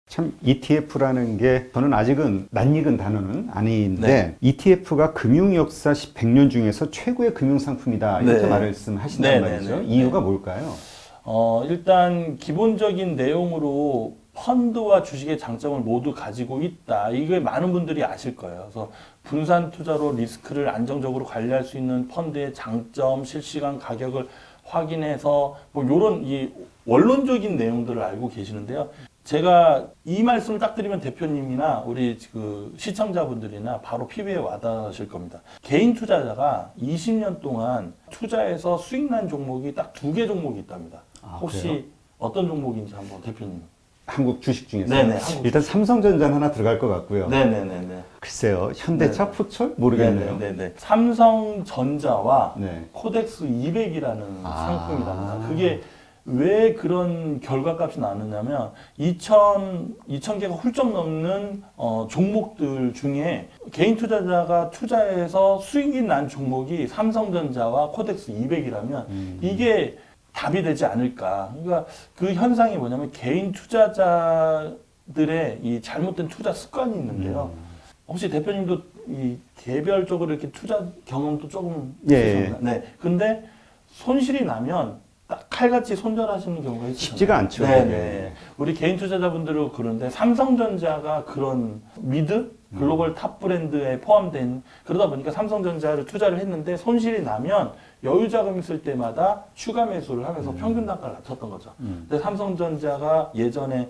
참 ETF라는 게 저는 아직은 낯익은 단어는 아닌데 네. ETF가 금융 역사 100년 중에서 최고의 금융 상품이다 이렇게 네. 말씀하신단 네, 말이죠. 네, 네. 이유가 뭘까요? 일단 기본적인 내용으로 펀드와 주식의 장점을 모두 가지고 있다. 이걸 많은 분들이 아실 거예요. 그래서 분산 투자로 리스크를 안정적으로 관리할 수 있는 펀드의 장점, 실시간 가격을 확인해서 뭐 이런 이 원론적인 내용들을 알고 계시는데요. 제가 이 말씀을 딱 드리면 대표님이나 우리 그 시청자분들이나 바로 피부에 와닿으실 겁니다. 개인 투자자가 20년 동안 투자해서 수익 난 종목이 딱 2개 종목이 있답니다. 혹시 그래요? 어떤 종목인지 한번 대표님. 한국 주식 중에서 네네. 일단 삼성전자는 하나 들어갈 것 같고요. 네네네네. 글쎄요, 현대차, 네. 포철 모르겠네요. 네네. 삼성전자와 네. 코덱스 200이라는 아. 상품이랍니다. 그게 왜 그런 결과값이 나느냐면 2,000개가 훌쩍 넘는 종목들 중에 개인 투자자가 투자해서 수익이 난 종목이 삼성전자와 코덱스 200이라면 이게 답이 되지 않을까. 그러니까 그 현상이 뭐냐면 개인 투자자들의 이 잘못된 투자 습관이 있는데요. 혹시 대표님도 이 개별적으로 이렇게 투자 경험도 조금 예. 있으신가요? 네. 근데 손실이 나면 딱 칼같이 손절하시는 경우가 있어요. 쉽지가 않죠. 네네. 우리 개인 투자자분들은 그런데 삼성전자가 그런 미드 글로벌 탑 브랜드에 포함된 그러다 보니까 삼성전자를 투자를 했는데 손실이 나면 여유 자금 있을 때마다 추가 매수를 하면서 평균 단가를 낮췄던 거죠. 근데 삼성전자가 예전에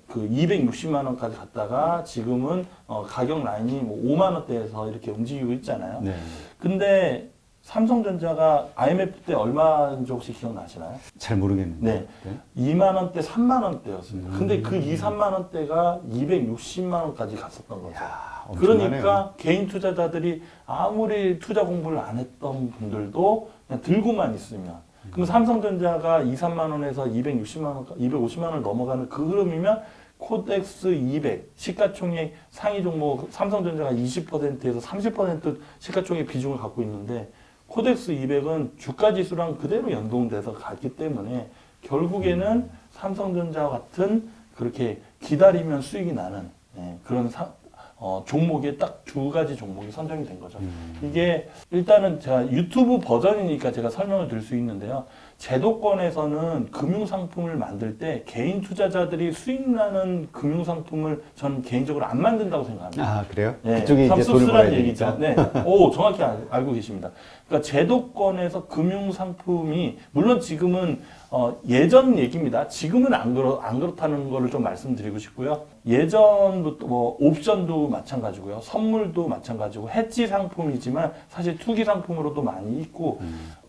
그 260만 원까지 갔다가 지금은 가격 라인이 뭐 5만 원대에서 이렇게 움직이고 있잖아요. 네. 근데 삼성전자가 IMF 때 얼마인지 혹시 기억나시나요? 잘 모르겠는데. 네. 2만 원대, 3만 원대였습니다. 근데 그 2, 3만 원대가 260만 원까지 갔었던 거죠. 엄청나네요. 그러니까 개인 투자자들이 아무리 투자 공부를 안 했던 분들도 그냥 들고만 있으면 그럼 삼성전자가 2, 3만 원에서 260만 원, 250만 원을 넘어가는 그 흐름이면 코덱스 200 시가총액 상위 종목 삼성전자가 20%에서 30% 시가총액 비중을 갖고 있는데 코덱스 200은 주가 지수랑 그대로 연동돼서 갔기 때문에 결국에는 삼성전자와 같은 그렇게 기다리면 수익이 나는 그런 종목에 딱 2가지 종목이 선정이 된 거죠. 이게 일단은 제가 유튜브 버전이니까 제가 설명을 드릴 수 있는데요. 제도권에서는 금융상품을 만들 때 개인 투자자들이 수익 나는 금융상품을 저는 개인적으로 안 만든다고 생각합니다. 아, 그래요? 네, 그쪽이 참 이제 돈을 벌어야 씁쓸한 얘기죠. 되니까. 네. 오, 정확히 알고 계십니다. 그러니까 제도권에서 금융상품이 물론 지금은 예전 얘기입니다. 지금은 안 그렇다는 거를 좀 말씀드리고 싶고요. 예전부터 뭐 옵션도 마찬가지고요. 선물도 마찬가지고 해지 상품이지만 사실 투기 상품으로도 많이 있고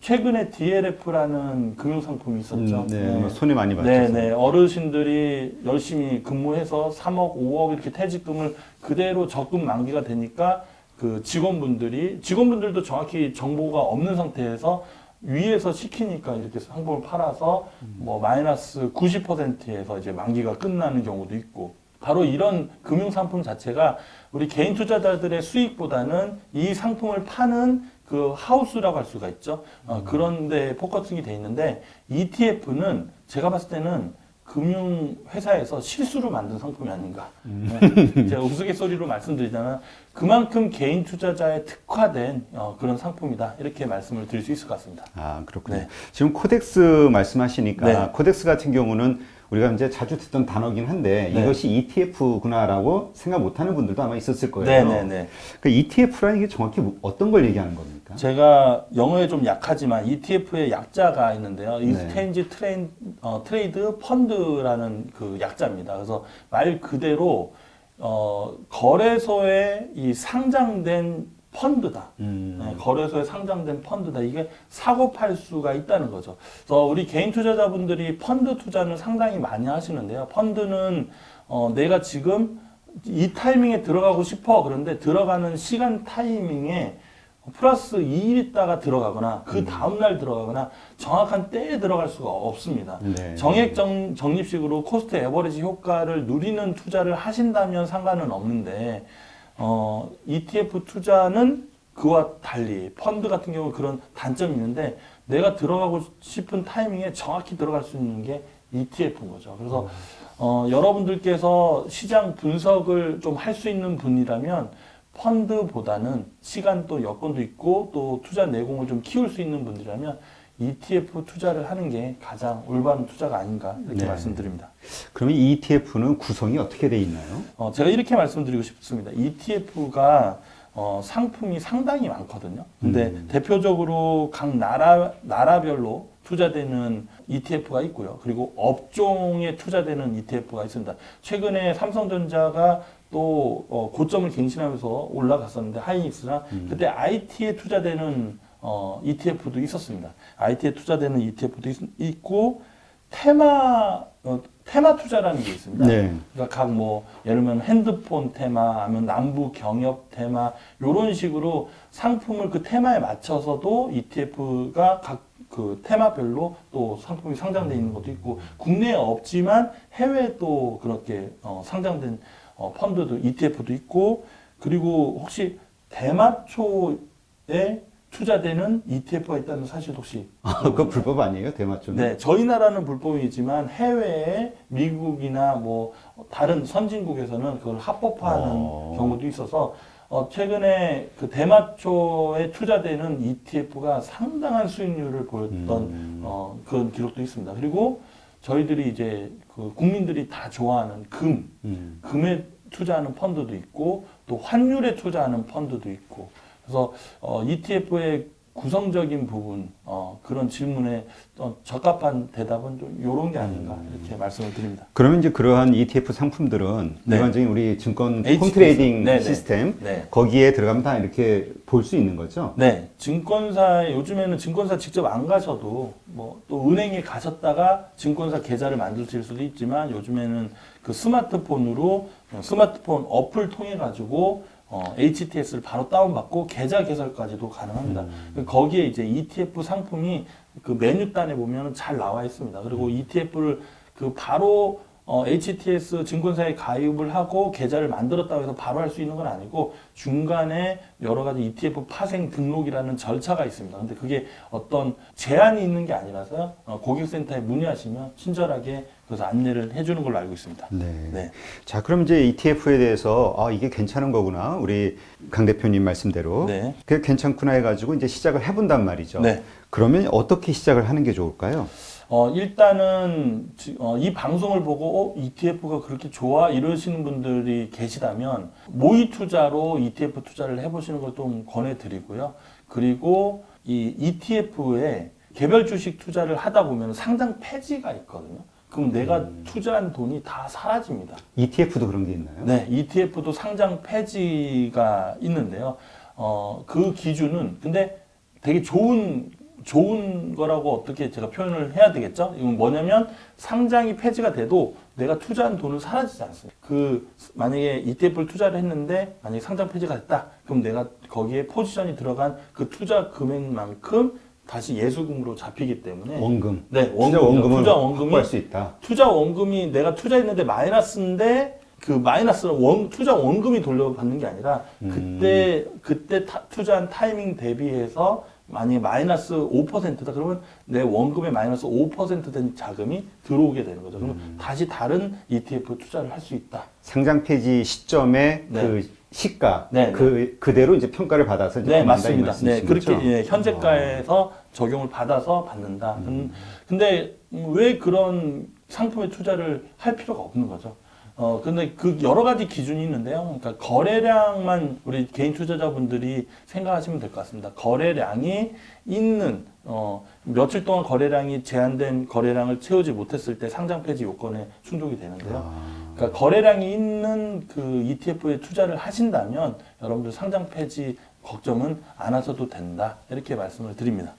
최근에 DLF라는 금융상품이 있었죠. 네, 뭐 손이 많이 봤죠. 네네. 어르신들이 열심히 근무해서 3억, 5억 이렇게 퇴직금을 그대로 적금 만기가 되니까 그 직원분들도 정확히 정보가 없는 상태에서 위에서 시키니까 이렇게 상품을 팔아서 뭐 마이너스 90%에서 이제 만기가 끝나는 경우도 있고 바로 이런 금융상품 자체가 우리 개인 투자자들의 수익보다는 이 상품을 파는 그 하우스라고 할 수가 있죠. 그런데 포커싱이 돼 있는데 ETF는 제가 봤을 때는 금융회사에서 실수로 만든 상품이 아닌가. 제가 우스갯소리로 말씀드리자면 그만큼 개인 투자자에 특화된 그런 상품이다. 이렇게 말씀을 드릴 수 있을 것 같습니다. 아, 그렇군요. 네. 지금 코덱스 말씀하시니까 네. 코덱스 같은 경우는 우리가 이제 자주 듣던 단어긴 한데 네. 이것이 ETF구나라고 생각 못하는 분들도 아마 있었을 거예요. 네네네. 그 ETF라는 게 정확히 어떤 걸 얘기하는 겁니까? 제가 영어에 좀 약하지만 ETF의 약자가 있는데요. 네. Exchange Trade Fund라는 그 약자입니다. 그래서 말 그대로 거래소에 이 상장된 펀드다. 네, 거래소에 상장된 펀드다. 이게 사고 팔 수가 있다는 거죠. 그래서 우리 개인 투자자분들이 펀드 투자는 상당히 많이 하시는데요. 펀드는 내가 지금 이 타이밍에 들어가고 싶어. 그런데 들어가는 시간 타이밍에 플러스 2일 있다가 들어가거나 그 다음날 들어가거나 정확한 때에 들어갈 수가 없습니다. 네. 정액 적립식으로 코스트 에버리지 효과를 누리는 투자를 하신다면 상관은 없는데 ETF 투자는 그와 달리 펀드 같은 경우 그런 단점이 있는데 내가 들어가고 싶은 타이밍에 정확히 들어갈 수 있는 게 ETF인 거죠. 그래서 여러분들께서 시장 분석을 좀 할 수 있는 분이라면 펀드보다는 시간도 여건도 있고 또 투자 내공을 좀 키울 수 있는 분들이라면 ETF 투자를 하는 게 가장 올바른 투자가 아닌가 이렇게 네. 말씀드립니다. 그러면 이 ETF는 구성이 어떻게 돼 있나요? 제가 이렇게 말씀드리고 싶습니다. ETF가 상품이 상당히 많거든요. 근데 대표적으로 각 나라별로 투자되는 ETF가 있고요. 그리고 업종에 투자되는 ETF가 있습니다. 최근에 삼성전자가 또 고점을 갱신하면서 올라갔었는데 하이닉스나 그때 IT에 투자되는 ETF도 있었습니다. IT에 투자되는 ETF도 있고 테마 투자라는 게 있습니다. 네. 그러니까 각 예를 들면 핸드폰 테마, 아니면 남부 경협 테마 이런 식으로 상품을 그 테마에 맞춰서도 ETF가 각 그 테마별로 또 상품이 상장되어 있는 것도 있고 국내에 없지만 해외에 또 그렇게 상장된 펀드도 ETF도 있고 그리고 혹시 대마초에 투자되는 ETF가 있다는 사실 혹시 그거 불법 아니에요? 대마초는? 네, 저희 나라는 불법이지만 해외에 미국이나 다른 선진국에서는 그걸 합법화하는 경우도 있어서 최근에 그 대마초에 투자되는 ETF가 상당한 수익률을 보였던 그런 기록도 있습니다. 그리고 저희들이 이제 그 국민들이 다 좋아하는 금에 투자하는 펀드도 있고 또 환율에 투자하는 펀드도 있고 그래서 ETF의 구성적인 부분 그런 질문에 적합한 대답은 좀 이런 게 아닌가 이렇게 말씀을 드립니다. 그러면 이제 그러한 ETF 상품들은 네. 일반적인 우리 증권 HTS. 홈트레이딩 네네. 시스템 네. 거기에 들어가면 다 이렇게 볼 수 있는 거죠? 네, 요즘에는 증권사 직접 안 가셔도 또 은행에 가셨다가 증권사 계좌를 만드실 수도 있지만 요즘에는 그 스마트폰 어플 통해 가지고 HTS를 바로 다운받고 계좌 개설까지도 가능합니다. 거기에 이제 ETF 상품이 그 메뉴단에 보면 잘 나와 있습니다. 그리고 ETF를 그 바로 HTS 증권사에 가입을 하고 계좌를 만들었다고 해서 바로 할 수 있는 건 아니고 중간에 여러 가지 ETF 파생 등록이라는 절차가 있습니다. 근데 그게 어떤 제한이 있는 게 아니라서 고객센터에 문의하시면 친절하게 그래서 안내를 해주는 걸로 알고 있습니다. 네. 네. 자, 그럼 이제 ETF에 대해서 이게 괜찮은 거구나. 우리 강 대표님 말씀대로. 네. 그게 괜찮구나 해가지고 이제 시작을 해본단 말이죠. 네. 그러면 어떻게 시작을 하는 게 좋을까요? 일단은 이 방송을 보고 ETF가 그렇게 좋아 이러시는 분들이 계시다면 모의 투자로 ETF 투자를 해보시는 걸 좀 권해드리고요. 그리고 이 ETF에 개별 주식 투자를 하다 보면 상장 폐지가 있거든요. 그럼 내가 투자한 돈이 다 사라집니다. ETF도 그런 게 있나요? 네, ETF도 상장 폐지가 있는데요. 그 기준은 근데 되게 좋은 거라고 어떻게 제가 표현을 해야 되겠죠? 이건 뭐냐면 상장이 폐지가 돼도 내가 투자한 돈은 사라지지 않습니다. 만약에 ETF를 투자를 했는데 만약에 상장 폐지가 됐다. 그럼 내가 거기에 포지션이 들어간 그 투자 금액만큼 다시 예수금으로 잡히기 때문에 원금. 네, 투자 원금을 확보할 수 있다. 투자 원금이 내가 투자했는데 마이너스인데 그 마이너스는 투자 원금이 돌려받는 게 아니라 그때 투자한 타이밍 대비해서 만약에 마이너스 5%다 그러면 내 원금의 마이너스 5%된 자금이 들어오게 되는 거죠. 그러면 다시 다른 ETF 투자를 할 수 있다. 상장 폐지 시점에 네. 그 시가 네, 그대로 이제 평가를 받아서 이제 네, 받는다, 이 맞습니다. 네, 말씀이신 그렇게 거죠? 현재가에서 적용을 받아서 받는다. 근데 왜 그런 상품에 투자를 할 필요가 없는 거죠? 근데 그 여러 가지 기준이 있는데요. 그러니까 거래량만 우리 개인 투자자분들이 생각하시면 될 것 같습니다. 거래량이 있는, 며칠 동안 거래량이 제한된 거래량을 채우지 못했을 때 상장 폐지 요건에 충족이 되는데요. 그러니까 거래량이 있는 그 ETF에 투자를 하신다면 여러분들 상장 폐지 걱정은 안 하셔도 된다. 이렇게 말씀을 드립니다.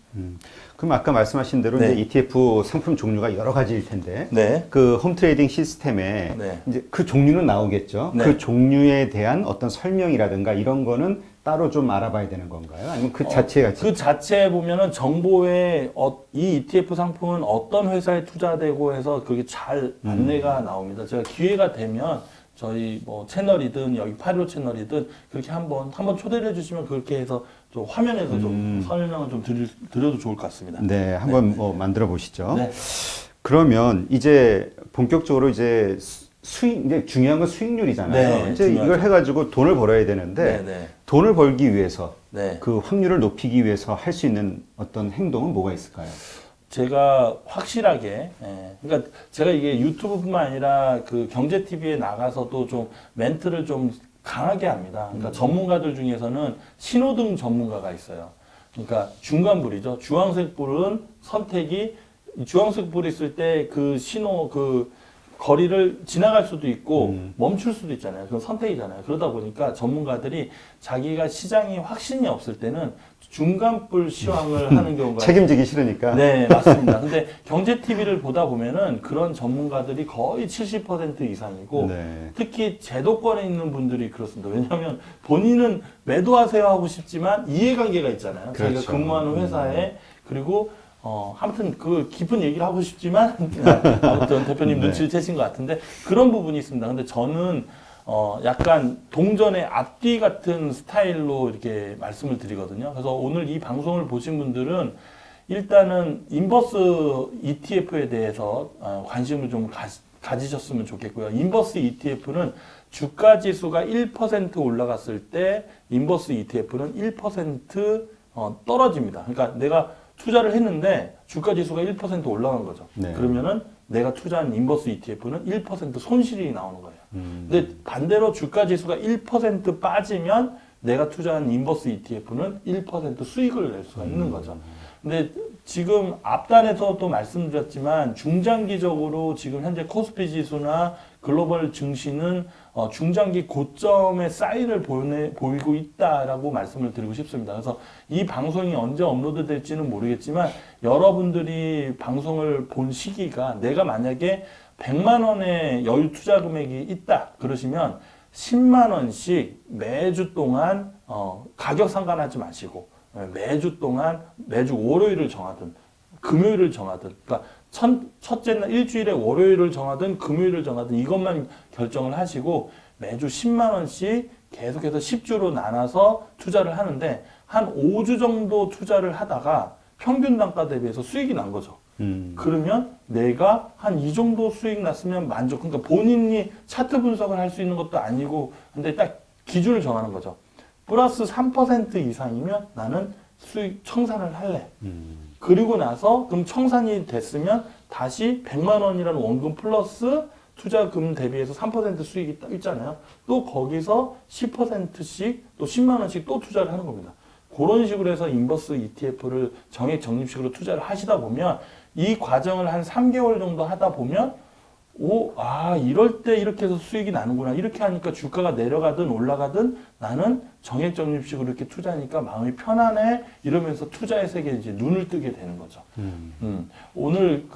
그럼 아까 말씀하신 대로 네. 이제 ETF 상품 종류가 여러 가지일 텐데 네. 그 홈트레이딩 시스템에 네. 이제 그 종류는 나오겠죠. 네. 그 종류에 대한 어떤 설명이라든가 이런 거는 따로 좀 알아봐야 되는 건가요? 아니면 그 자체가 그 자체에 보면은 정보에 이 ETF 상품은 어떤 회사에 투자되고 해서 그게 잘 안내가 나옵니다. 제가 기회가 되면 저희 채널이든 여기 815 채널이든 그렇게 한번 초대를 해주시면 그렇게 해서 좀 화면에서 좀 설명을 좀 드려도 좋을 것 같습니다. 네, 한번 만들어 보시죠. 네. 그러면 이제 본격적으로 이제 수익, 이제 중요한 건 수익률이잖아요. 네, 이제 중요하죠. 이걸 해가지고 돈을 벌어야 되는데 네. 돈을 벌기 위해서 네. 그 확률을 높이기 위해서 할 수 있는 어떤 행동은 뭐가 있을까요? 제가 확실하게, 그러니까 제가 이게 유튜브뿐만 아니라 그 경제 TV에 나가서도 좀 멘트를 좀 강하게 합니다. 그러니까 전문가들 중에서는 신호등 전문가가 있어요. 그러니까 중간불이죠. 주황색 불은 선택이 주황색 불이 있을 때 그 신호 그 거리를 지나갈 수도 있고 멈출 수도 있잖아요. 그건 선택이잖아요. 그러다 보니까 전문가들이 자기가 시장이 확신이 없을 때는 중간불 시황을 하는 경우가 책임지기 싫으니까. 네, 맞습니다. 근데 경제 TV를 보다 보면은 그런 전문가들이 거의 70% 이상이고 네. 특히 제도권에 있는 분들이 그렇습니다. 왜냐하면 본인은 매도하세요 하고 싶지만 이해관계가 있잖아요. 그렇죠. 자기가 근무하는 회사에 그리고 아무튼 그 깊은 얘기를 하고 싶지만 아무튼 대표님 네. 눈치를 채신 것 같은데 그런 부분이 있습니다. 근데 저는 약간 동전의 앞뒤 같은 스타일로 이렇게 말씀을 드리거든요. 그래서 오늘 이 방송을 보신 분들은 일단은 인버스 ETF에 대해서 관심을 좀 가지셨으면 좋겠고요. 인버스 ETF는 주가 지수가 1% 올라갔을 때 인버스 ETF는 1% 떨어집니다. 그러니까 내가 투자를 했는데 주가 지수가 1% 올라간 거죠. 네. 그러면은 내가 투자한 인버스 ETF는 1% 손실이 나오는 거예요. 근데 반대로 주가 지수가 1% 빠지면 내가 투자한 인버스 ETF는 1% 수익을 낼 수가 있는 거죠. 근데 지금 앞단에서 또 말씀드렸지만 중장기적으로 지금 현재 코스피 지수나 글로벌 증시는 중장기 고점의 사인을 보이고 있다라고 말씀을 드리고 싶습니다. 그래서 이 방송이 언제 업로드 될지는 모르겠지만 여러분들이 방송을 본 시기가 내가 만약에 100만 원의 여유 투자 금액이 있다 그러시면 10만 원씩 매주 동안 가격 상관하지 마시고 매주 동안 매주 월요일을 정하든 금요일을 정하든 그러니까 첫째 날 일주일에 월요일을 정하든 금요일을 정하든 이것만 결정을 하시고 매주 10만 원씩 계속해서 10주로 나눠서 투자를 하는데 한 5주 정도 투자를 하다가 평균 단가 대비해서 수익이 난 거죠. 그러면 내가 한 이 정도 수익 났으면 만족. 그러니까 본인이 차트 분석을 할 수 있는 것도 아니고 근데 딱 기준을 정하는 거죠. 플러스 3% 이상이면 나는 수익 청산을 할래. 그리고 나서 그럼 청산이 됐으면 다시 100만 원이라는 원금 플러스 투자금 대비해서 3% 수익이 있잖아요. 또 거기서 10%씩 또 10만 원씩 또 투자를 하는 겁니다. 그런 식으로 해서 인버스 ETF를 정액 적립식으로 투자를 하시다 보면 이 과정을 한 3개월 정도 하다 보면 이럴 때 이렇게 해서 수익이 나는구나. 이렇게 하니까 주가가 내려가든 올라가든 나는 정액 적립식으로 이렇게 투자하니까 마음이 편안해. 이러면서 투자의 세계에 이제 눈을 뜨게 되는 거죠. 오늘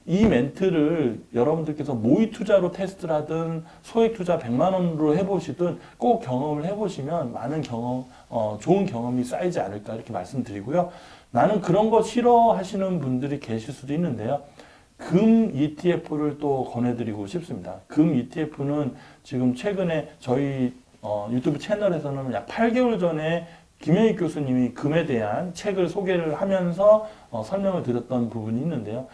이 멘트를 여러분들께서 모의 투자로 테스트를 하든 소액 투자 100만 원으로 해보시든 꼭 경험을 해보시면 많은 좋은 경험이 쌓이지 않을까 이렇게 말씀드리고요. 나는 그런 거 싫어하시는 분들이 계실 수도 있는데요. 금 ETF를 또 권해드리고 싶습니다. 금 ETF는 지금 최근에 저희 유튜브 채널에서는 약 8개월 전에 김영익 교수님이 금에 대한 책을 소개를 하면서 설명을 드렸던 부분이 있는데요.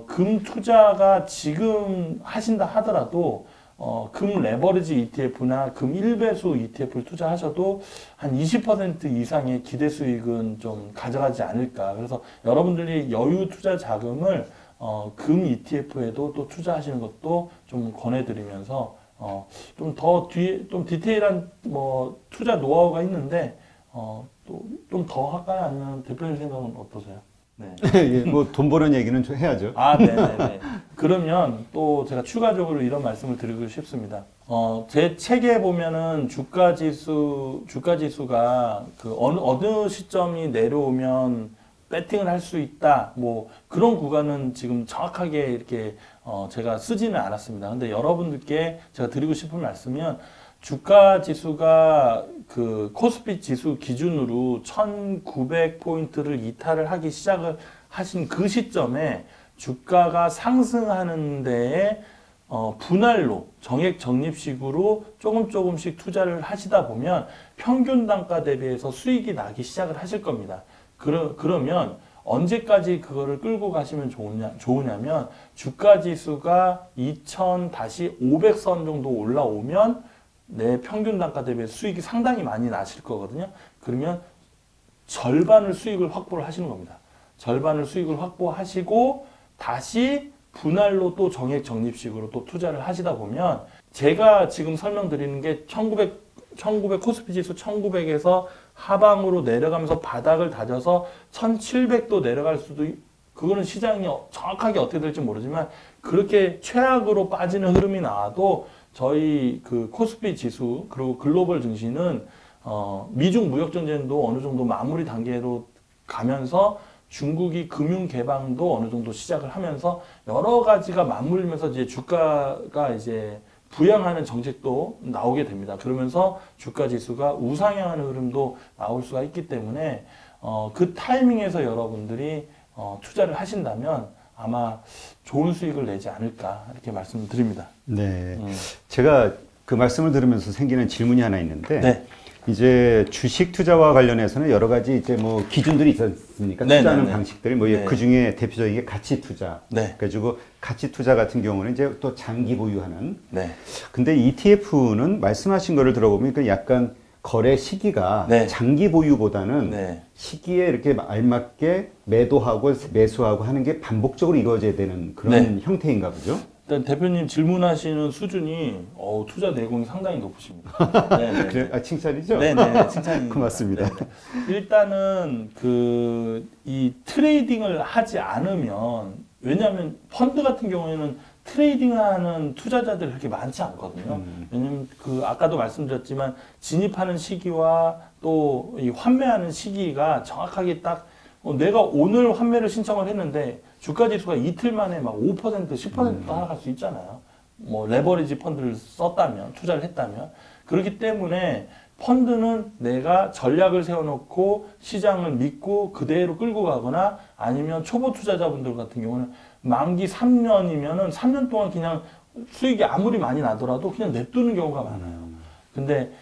금 투자가 지금 하신다 하더라도 금 레버리지 ETF나 금 1배수 ETF를 투자하셔도 한 20% 이상의 기대 수익은 좀 가져가지 않을까. 그래서 여러분들이 여유 투자 자금을 금 ETF에도 또 투자하시는 것도 좀 권해드리면서 좀 더 뒤에 좀 디테일한 투자 노하우가 있는데 또 좀 더 할까요? 아니면 대표님 생각은 어떠세요? 네. 예, 뭐 돈 버는 얘기는 좀 해야죠. 네네네. 그러면 또 제가 추가적으로 이런 말씀을 드리고 싶습니다. 제 책에 보면은 주가 지수가 어느 시점이 내려오면 배팅을 할 수 있다. 뭐 그런 구간은 지금 정확하게 이렇게 제가 쓰지는 않았습니다. 근데 여러분들께 제가 드리고 싶은 말씀은 주가 지수가 그 코스피 지수 기준으로 1900포인트를 이탈을 하기 시작을 하신 그 시점에 주가가 상승하는 데에 분할로 정액 적립식으로 조금씩 투자를 하시다 보면 평균 단가 대비해서 수익이 나기 시작을 하실 겁니다. 그러면 언제까지 그거를 끌고 가시면 좋으냐면 주가 지수가 2000-500선 정도 올라오면 내 평균 단가 대비 수익이 상당히 많이 나실 거거든요. 그러면 절반을 수익을 확보를 하시는 겁니다. 절반을 수익을 확보하시고 다시 분할로 또 정액 적립식으로 또 투자를 하시다 보면 제가 지금 설명드리는 게 1900 코스피 지수 1900에서 하방으로 내려가면서 바닥을 다져서 1700도 내려갈 수도 그거는 시장이 정확하게 어떻게 될지 모르지만 그렇게 최악으로 빠지는 흐름이 나와도 저희 그 코스피 지수 그리고 글로벌 증시는 미중 무역 전쟁도 어느 정도 마무리 단계로 가면서 중국이 금융 개방도 어느 정도 시작을 하면서 여러 가지가 맞물리면서 이제 주가가 이제 부양하는 정책도 나오게 됩니다. 그러면서 주가 지수가 우상향하는 흐름도 나올 수가 있기 때문에 그 타이밍에서 여러분들이 투자를 하신다면 아마 좋은 수익을 내지 않을까 이렇게 말씀드립니다. 네. 제가 그 말씀을 들으면서 생기는 질문이 하나 있는데 네. 이제 주식 투자와 관련해서는 여러 가지 이제 뭐 기준들이 있지 않습니까? 네, 투자하는 네, 네. 방식들, 뭐 네. 그 중에 대표적인 게 가치 투자. 네. 그래가지고 가치 투자 같은 경우는 이제 또 장기 보유하는. 네. 근데 ETF는 말씀하신 거를 들어보면 그 약간 거래 시기가 네. 장기 보유보다는 네. 시기에 이렇게 알맞게 매도하고 매수하고 하는 게 반복적으로 이루어져야 되는 그런 형태인가 보죠? 일단 대표님 질문하시는 수준이 투자 내공이 상당히 높으십니다. 네, 네. 그래, 칭찬이죠? 네네, 칭찬입니다. 고맙습니다. 네네. 일단은 이 트레이딩을 하지 않으면, 왜냐하면 펀드 같은 경우에는 트레이딩하는 투자자들이 그렇게 많지 않거든요. 왜냐면 아까도 말씀드렸지만 진입하는 시기와 또 이 환매하는 시기가 정확하게 딱 내가 오늘 환매를 신청을 했는데 주가 지수가 이틀 만에 막 5%, 10%도 하락할 수 있잖아요. 뭐 레버리지 펀드를 썼다면, 투자를 했다면. 그렇기 때문에 펀드는 내가 전략을 세워놓고 시장을 믿고 그대로 끌고 가거나 아니면 초보 투자자분들 같은 경우는 만기 3년이면은 3년 동안 그냥 수익이 아무리 많이 나더라도 그냥 냅두는 경우가 많아요. 근데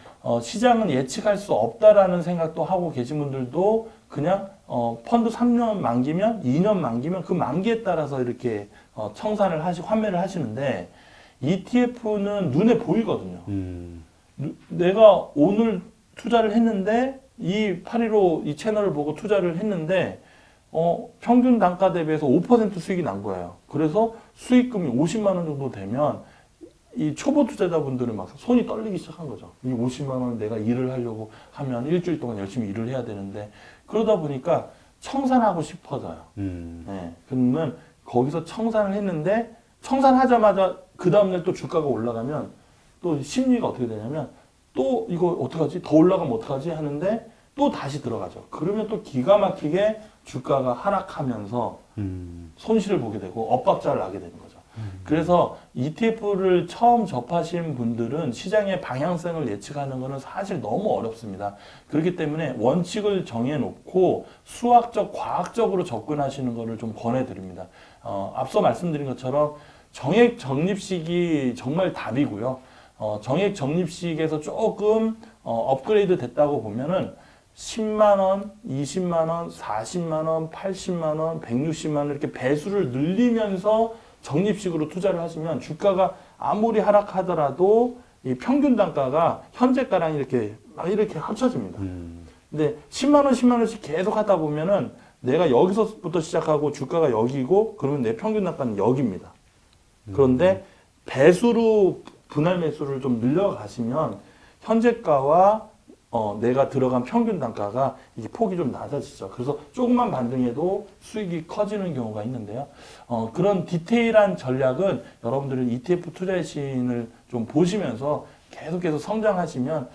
시장은 예측할 수 없다라는 생각도 하고 계신 분들도 그냥 펀드 3년 만기면 2년 만기면 그 만기에 따라서 이렇게 청산을 환매를 하시는데 ETF는 눈에 보이거든요. 내가 오늘 투자를 했는데 이 815 이 채널을 보고 투자를 했는데 평균 단가 대비해서 5% 수익이 난 거예요. 그래서 수익금이 50만 원 정도 되면 이 초보 투자자분들은 막 손이 떨리기 시작한 거죠. 이 50만 원 내가 일을 하려고 하면 일주일 동안 열심히 일을 해야 되는데 그러다 보니까 청산하고 싶어져요. 네. 그러면 거기서 청산을 했는데 청산하자마자 그 다음날 또 주가가 올라가면 또 심리가 어떻게 되냐면 또 이거 어떡하지? 더 올라가면 어떡하지? 하는데 또 다시 들어가죠. 그러면 또 기가 막히게 주가가 하락하면서 손실을 보게 되고 엇박자를 나게 되는 거죠. 그래서 ETF를 처음 접하신 분들은 시장의 방향성을 예측하는 것은 사실 너무 어렵습니다. 그렇기 때문에 원칙을 정해놓고 수학적, 과학적으로 접근하시는 것을 좀 권해드립니다. 앞서 말씀드린 것처럼 정액 적립식이 정말 답이고요. 정액 적립식에서 조금 업그레이드 됐다고 보면은 10만원, 20만원, 40만원, 80만원, 160만원 이렇게 배수를 늘리면서 적립식으로 투자를 하시면 주가가 아무리 하락하더라도 이 평균 단가가 현재가랑 이렇게 합쳐집니다. 근데 10만원, 10만원씩 계속 하다 보면은 내가 여기서부터 시작하고 주가가 여기고 그러면 내 평균 단가는 여기입니다. 그런데 배수로 분할 매수를 좀 늘려가시면 현재가와 내가 들어간 평균 단가가 이게 폭이 좀 낮아지죠. 그래서 조금만 반등해도 수익이 커지는 경우가 있는데요. 그런 디테일한 전략은 여러분들은 ETF 투자의 신을 좀 보시면서 계속해서 성장하시면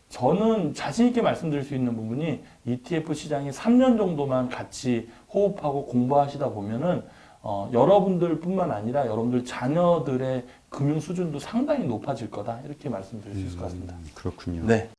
저는 자신 있게 말씀드릴 수 있는 부분이 ETF 시장이 3년 정도만 같이 호흡하고 공부하시다 보면은 여러분들뿐만 아니라 여러분들 자녀들의 금융 수준도 상당히 높아질 거다 이렇게 말씀드릴 수 있을 것 같습니다. 그렇군요. 네.